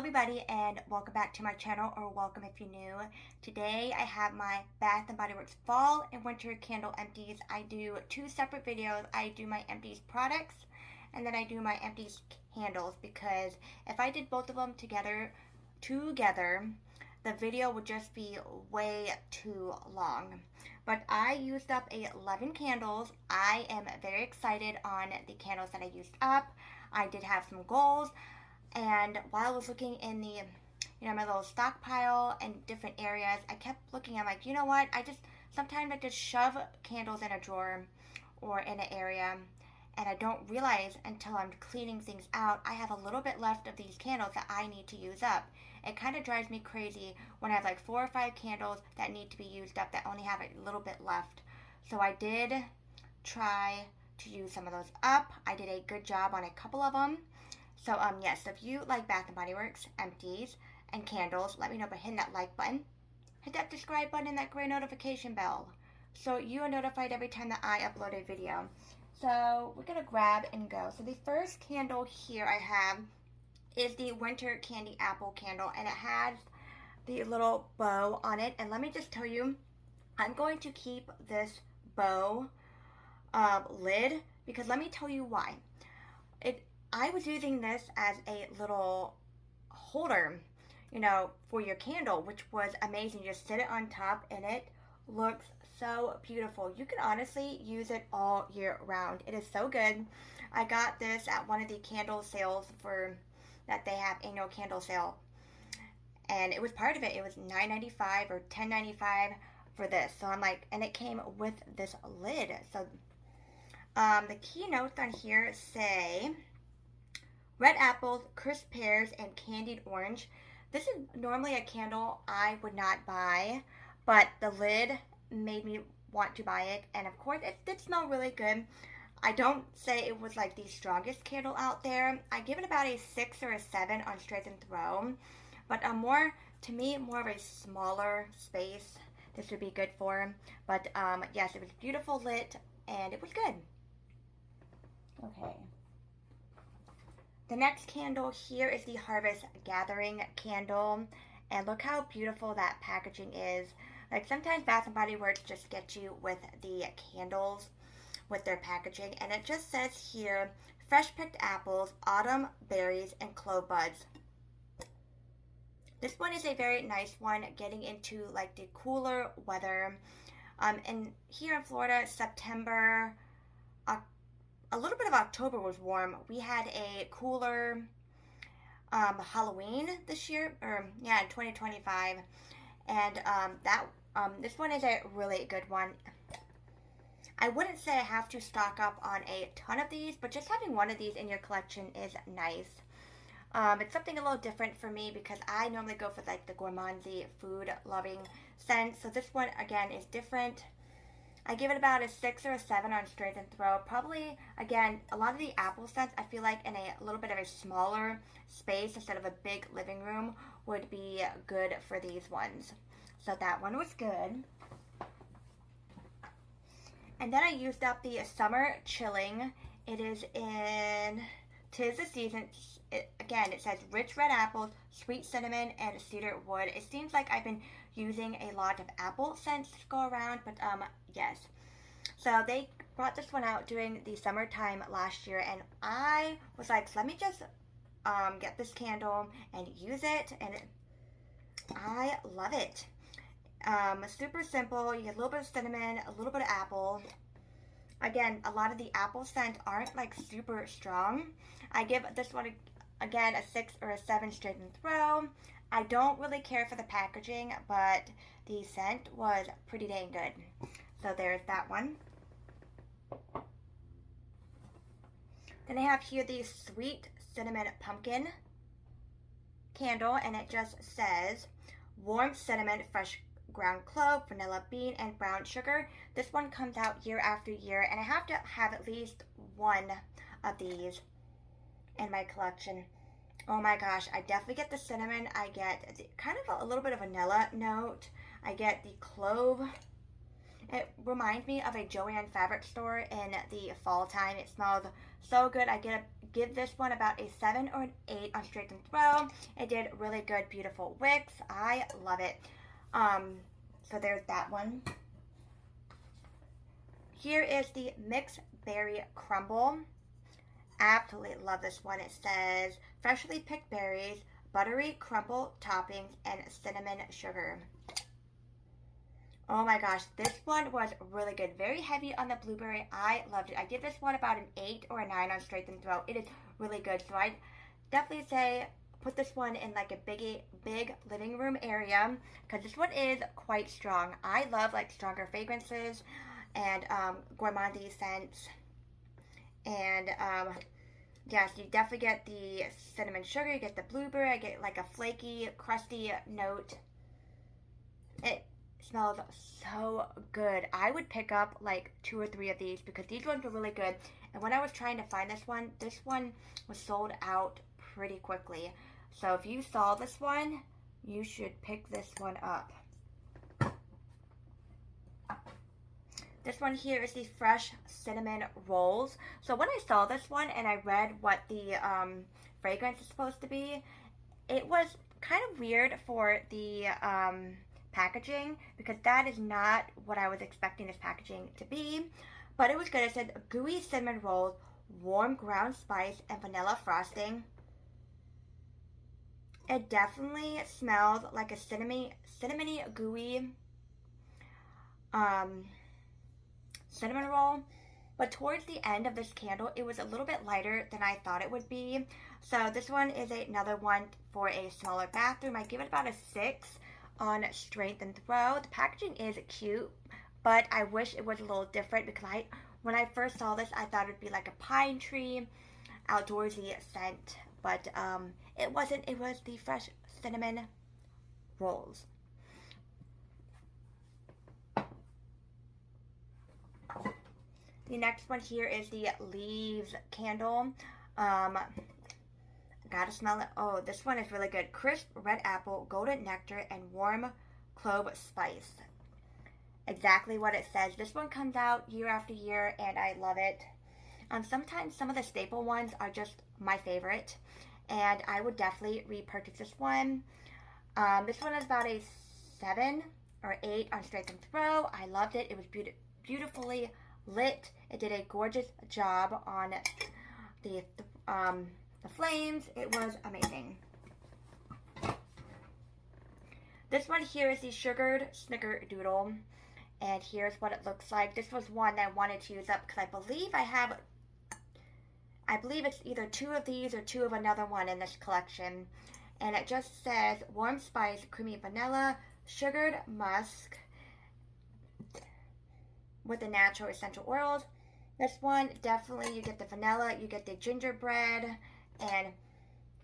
everybody, and welcome back to my channel, or welcome if you're new. Today I have my Bath & Body Works fall and winter candle empties. I do two separate videos. I do my empties products and then I do my empties candles, because if I did both of them together, the video would just be way too long. But I used up 11 candles. I am very excited on the candles that I used up. I did have some goals. And while I was looking in the, my little stockpile and different areas, I kept looking. I'm like, you know what? Sometimes I just shove candles in a drawer or in an area, and I don't realize until I'm cleaning things out, I have a little bit left of these candles that I need to use up. It kind of drives me crazy when I have like 4 or 5 candles that need to be used up that only have a little bit left. So I did try to use some of those up. I did a good job on a couple of them. So, yes, if you like Bath & Body Works, empties, and candles, let me know by hitting that like button. Hit that subscribe button and that gray notification bell, so you are notified every time that I upload a video. So, we're going to grab and go. So, the first candle here I have is the Winter Candy Apple candle, and it has the little bow on it. And let me just tell you, I'm going to keep this bow lid, because let me tell you why. I was using this as a little holder, for your candle, which was amazing. You just sit it on top and it looks so beautiful. You can honestly use it all year round. It is so good. I got this at one of the candle sales that they have, annual candle sale. And it was part of it. It was $9.95 or $10.95 for this. So I'm like, and it came with this lid. So the key notes on here say red apples, crisp pears, and candied orange. This is normally a candle I would not buy, but the lid made me want to buy it. And of course, it did smell really good. I don't say it was like the strongest candle out there. I give it about a 6 or a 7 on straight and throw. But to me, more of a smaller space this would be good for. But yes, it was beautiful lit, and it was good. Okay. The next candle here is the Harvest Gathering candle, and look how beautiful that packaging is. Like, sometimes Bath & Body Works just get you with the candles with their packaging, and it just says here, fresh picked apples, autumn berries, and clove buds. This one is a very nice one, getting into like the cooler weather. And here in Florida, September, a little bit of October was warm. We had a cooler Halloween this year, in 2025, and this one is a really good one. I wouldn't say I have to stock up on a ton of these, but just having one of these in your collection is nice. It's something a little different for me, because I normally go for like the gourmandy, food-loving scent. So this one, again, is different. I give it about a 6 or a 7 on straight and throw. Probably, again, a lot of the apple scents, I feel like in a little bit of a smaller space instead of a big living room would be good for these ones. So that one was good. And then I used up the Summer Chilling. It is in 'Tis the Season. Again, it says rich red apples, sweet cinnamon, and cedar wood. It seems like I've been using a lot of apple scents to go around, but yes. So they brought this one out during the summertime last year, and I was like, let me just get this candle and use it, and I love it. Super simple. You get a little bit of cinnamon, a little bit of apple. Again, a lot of the apple scent aren't like super strong. I give this one, again, a 6 or a 7 straight and throw. I don't really care for the packaging, but the scent was pretty dang good. So there's that one. Then I have here the Sweet Cinnamon Pumpkin candle, and it just says warm cinnamon, fresh ground clove, vanilla bean, and brown sugar. This one comes out year after year, and I have to have at least one of these in my collection. Oh my gosh, I definitely get the cinnamon. I get kind of a little bit of vanilla note. I get the clove. It reminds me of a Joann fabric store in the fall time. It smells so good. I give this one about a 7 or an 8 on Straight and Throw. It did really good, beautiful wicks. I love it. So there's that one. Here is the Mixed Berry Crumble. Absolutely love this one. It says freshly picked berries, buttery crumble toppings, and cinnamon sugar. Oh my gosh, this one was really good. Very heavy on the blueberry. I loved it. I give this one about an 8 or a 9 on Straight and Throw. It is really good. So I definitely say put this one in like a big living room area because this one is quite strong. I love like stronger fragrances and gourmandy scents. And yeah, so you definitely get the cinnamon sugar, you get the blueberry, I get like a flaky, crusty note. It smells so good. I would pick up like 2 or 3 of these because these ones were really good. And when I was trying to find this one was sold out pretty quickly. So if you saw this one, you should pick this one up. This one here is the Fresh Cinnamon Rolls. So when I saw this one and I read what the fragrance is supposed to be, it was kind of weird for the packaging because that is not what I was expecting this packaging to be. But it was good. It said gooey cinnamon rolls, warm ground spice, and vanilla frosting. It definitely smells like a cinnamony gooey cinnamon roll, but towards the end of this candle it was a little bit lighter than I thought it would be. So this one is another one for a smaller bathroom. I give it about a 6 on Straight and Throw. The packaging is cute, but I wish it was a little different because when I first saw this I thought it would be like a pine tree outdoorsy scent, but it wasn't. It was the Fresh Cinnamon Rolls. The next one here is the Leaves candle. Gotta smell it. Oh, this one is really good. Crisp red apple, golden nectar, and warm clove spice. Exactly what it says. This one comes out year after year, and I love it. Sometimes some of the staple ones are just my favorite, and I would definitely repurchase this one. This one is about a 7 or 8 on Straight and Throw. I loved it. It was beautifully lit. It did a gorgeous job on the flames. It was amazing. This one here is the Sugared Snickerdoodle, and here's what it looks like. This was one that I wanted to use up because I believe it's either 2 of these or 2 of another one in this collection, and it just says warm spice, creamy vanilla, sugared musk with the natural essential oils. This one, definitely you get the vanilla, you get the gingerbread, and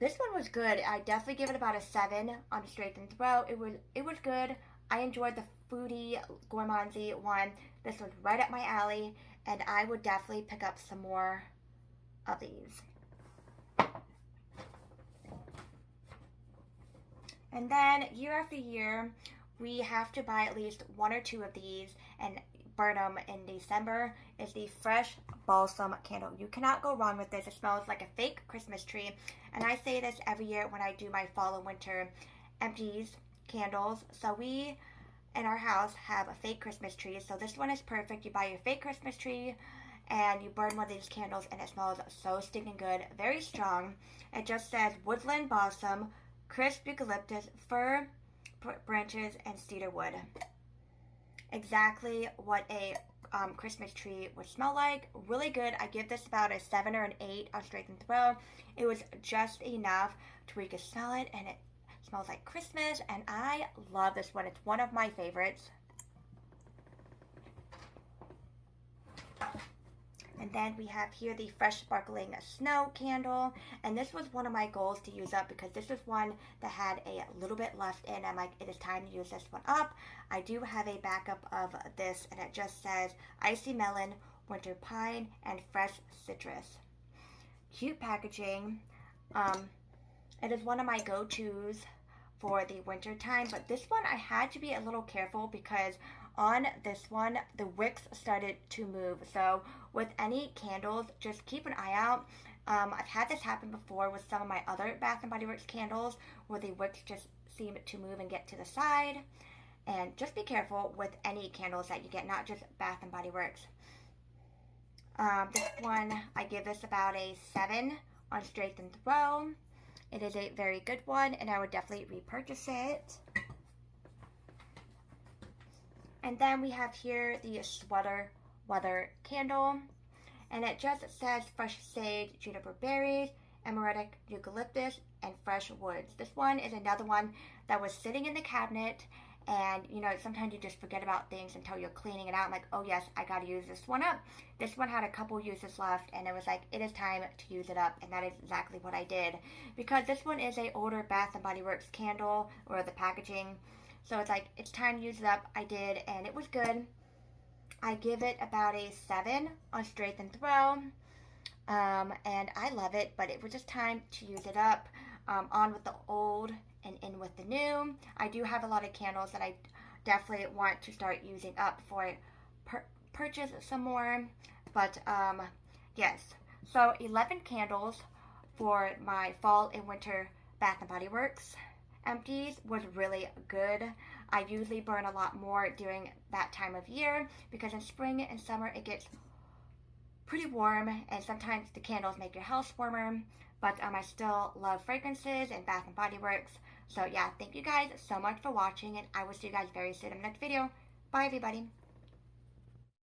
this one was good. I definitely give it about a 7 on Straight and Throw. It was good. I enjoyed the foodie gourmandy one. This was right up my alley, and I would definitely pick up some more of these. And then year after year, we have to buy at least 1 or 2 of these and burn them in December. Is the Fresh Balsam candle. You cannot go wrong with this. It smells like a fake Christmas tree, and I say this every year when I do my fall and winter empties candles. So we in our house have a fake Christmas tree, so this one is perfect. You buy your fake Christmas tree and you burn one of these candles, and it smells so stinking good. Very strong. It just says woodland balsam, crisp eucalyptus, fir branches, and cedar wood. Exactly what a Christmas tree would smell like. Really good. I give this about a 7 or an 8 on Straight and Throw. It was just enough to where you could smell it, and it smells like Christmas, and I love this one. It's one of my favorites. And then we have here the Fresh Sparkling Snow candle, and this was one of my goals to use up because this was one that had a little bit left in. I'm like, it is time to use this one up. I do have a backup of this, and it just says Icy Melon, Winter Pine, and Fresh Citrus. Cute packaging. It is one of my go-tos for the winter time, but this one I had to be a little careful because on this one, the wicks started to move. So with any candles, just keep an eye out. I've had this happen before with some of my other Bath & Body Works candles where the wicks just seem to move and get to the side. And just be careful with any candles that you get, not just Bath & Body Works. This one, I give this about a 7 on Strength and Throw. It is a very good one, and I would definitely repurchase it. And then we have here the Sweater Weather Candle. And it just says fresh sage, juniper berries, amarettic eucalyptus, and fresh woods. This one is another one that was sitting in the cabinet, and you know, sometimes you just forget about things until you're cleaning it out. I'm like, oh yes, I gotta use this one up. This one had a couple uses left, and it was like, it is time to use it up, and that is exactly what I did. Because this one is a older Bath & Body Works candle, or the packaging, so it's like, it's time to use it up. I did, and it was good. I give it about a 7 on Strength and Throw, and I love it, but it was just time to use it up. On with the old and in with the new. I do have a lot of candles that I definitely want to start using up before I purchase some more, but yes. So 11 candles for my fall and winter Bath & Body Works empties was really good. I usually burn a lot more during that time of year because in spring and summer it gets pretty warm, and sometimes the candles make your house warmer, but I still love fragrances and Bath & Body Works. So yeah, thank you guys so much for watching, and I will see you guys very soon in the next video. Bye everybody.